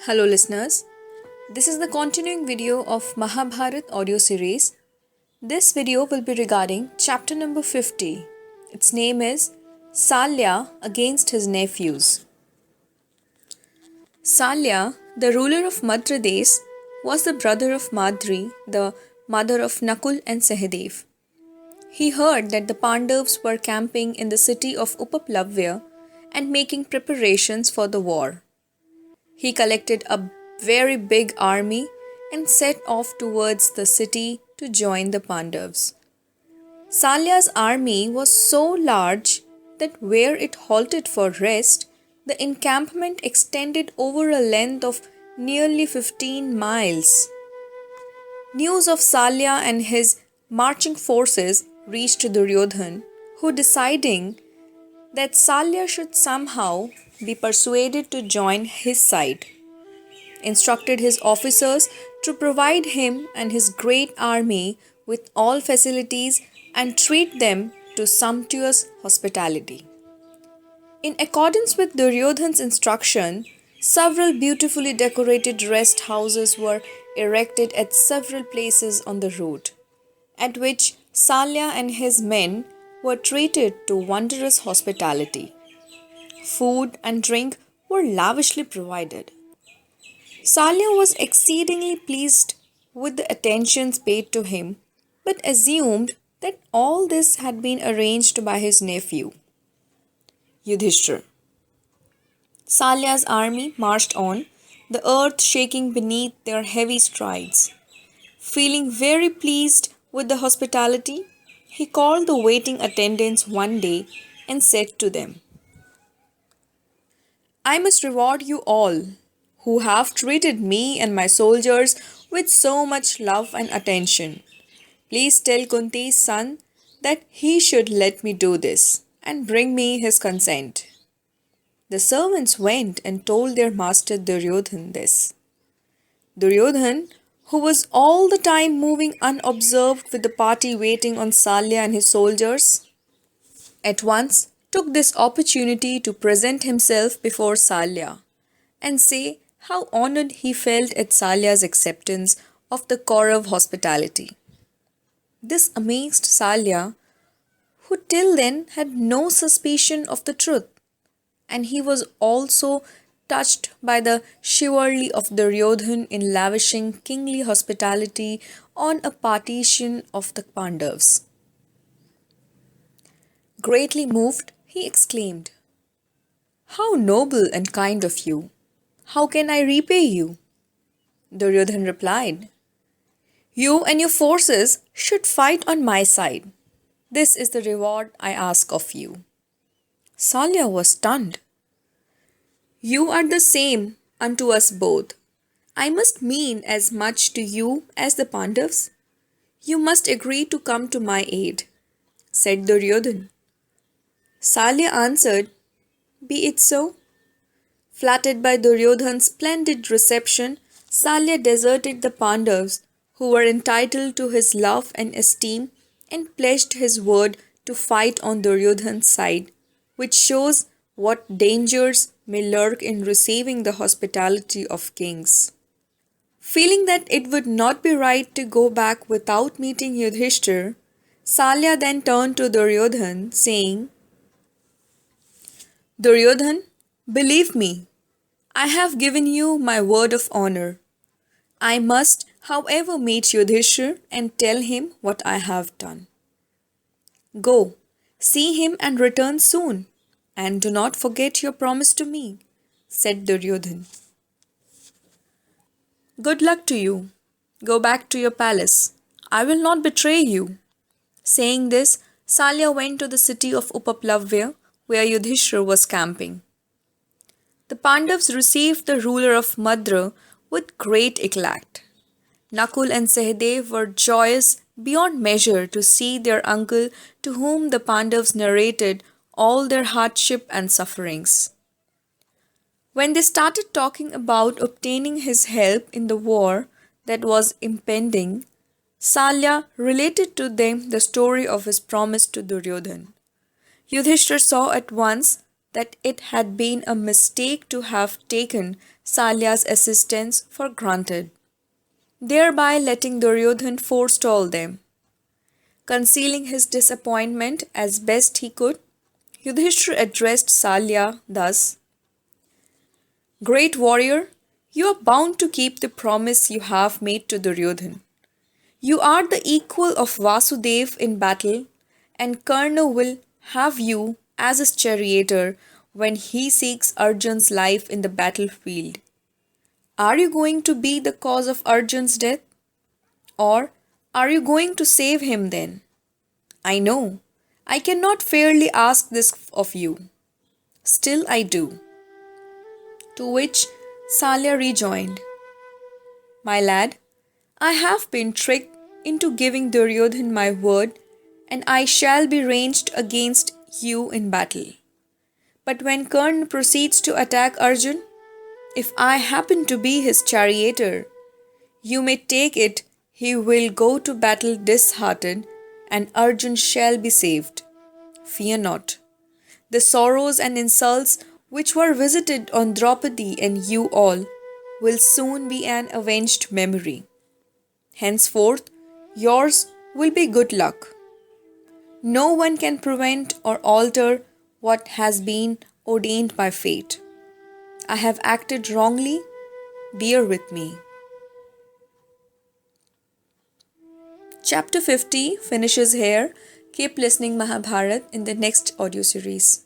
Hello, listeners. This is the continuing video of Mahabharat audio series. This video will be regarding chapter number 50. Its name is Salya against his nephews. Salya, the ruler of Madhya was the brother of Madri, the mother of Nakul and Sahadev. He heard that the Pandavas were camping in the city of Upaplavya and making preparations for the war. He collected a very big army and set off towards the city to join the Pandavas. Salya's army was so large that where it halted for rest, the encampment extended over a length of nearly 15 miles. News of Salya and his marching forces reached Duryodhana, who deciding that Salya should somehow be persuaded to join his side, instructed his officers to provide him and his great army with all facilities and treat them to sumptuous hospitality. In accordance with Duryodhana's instruction, several beautifully decorated rest houses were erected at several places on the route, at which Salya and his men were treated to wondrous hospitality. Food and drink were lavishly provided. Salya was exceedingly pleased with the attentions paid to him, but assumed that all this had been arranged by his nephew, Yudhishthir. Salya's army marched on, the earth shaking beneath their heavy strides. Feeling very pleased with the hospitality, he called the waiting attendants one day and said to them, "I must reward you all who have treated me and my soldiers with so much love and attention. Please tell Kunti's son that he should let me do this and bring me his consent." The servants went and told their master Duryodhana this. Duryodhana, who was all the time moving unobserved with the party waiting on Salya and his soldiers, at once took this opportunity to present himself before Salya and say how honored he felt at Salya's acceptance of the Kaurav hospitality. This amazed Salya, who till then had no suspicion of the truth, and he was also touched by the chivalry of Duryodhana in lavishing kingly hospitality on a partition of the Pandavas. Greatly moved, he exclaimed, "How noble and kind of you! How can I repay you?" Duryodhana replied, "You and your forces should fight on my side. This is the reward I ask of you." Salya was stunned. "You are the same unto us both. I must mean as much to you as the Pandavas. You must agree to come to my aid," said Duryodhana. Salya answered, "Be it so." Flattered by Duryodhana's splendid reception, Salya deserted the Pandavas, who were entitled to his love and esteem, and pledged his word to fight on Duryodhana's side, which shows what dangers may lurk in receiving the hospitality of kings. Feeling that it would not be right to go back without meeting Yudhishthir, Salya then turned to Duryodhana, saying, "Duryodhana, believe me, I have given you my word of honor. I must, however, meet Yudhishthir and tell him what I have done. Go, see him and return soon, and do not forget your promise to me," said Duryodhana. "Good luck to you. Go back to your palace. I will not betray you." Saying this, Salya went to the city of Upaplavya, where Yudhishthir was camping. The Pandavas received the ruler of Madra with great eclat. Nakul and Sahadev were joyous beyond measure to see their uncle, to whom the Pandavas narrated all their hardship and sufferings. When they started talking about obtaining his help in the war that was impending, Salya related to them the story of his promise to Duryodhana. Yudhishthir saw at once that it had been a mistake to have taken Salya's assistance for granted, thereby letting Duryodhan forestall them. Concealing his disappointment as best he could, Yudhishthira addressed Salya thus: Great warrior, you are bound to keep the promise you have made to Duryodhan. You are the equal of Vasudev in battle, and Karna will have you as his charioteer when he seeks Arjun's life in the battlefield. Are you going to be the cause of Arjun's death? Or are you going to save him then? I know, I cannot fairly ask this of you. Still I do. To which Salya rejoined, My lad, I have been tricked into giving Duryodhan my word, and I shall be ranged against you in battle. But when Karna proceeds to attack Arjun, if I happen to be his charioteer, you may take it he will go to battle disheartened, and Arjun shall be saved. Fear not. The sorrows and insults which were visited on Draupadi and you all will soon be an avenged memory. Henceforth, yours will be good luck. No one can prevent or alter what has been ordained by fate. I have acted wrongly, bear with me. Chapter 50 finishes here. Keep listening Mahabharat in the next audio series.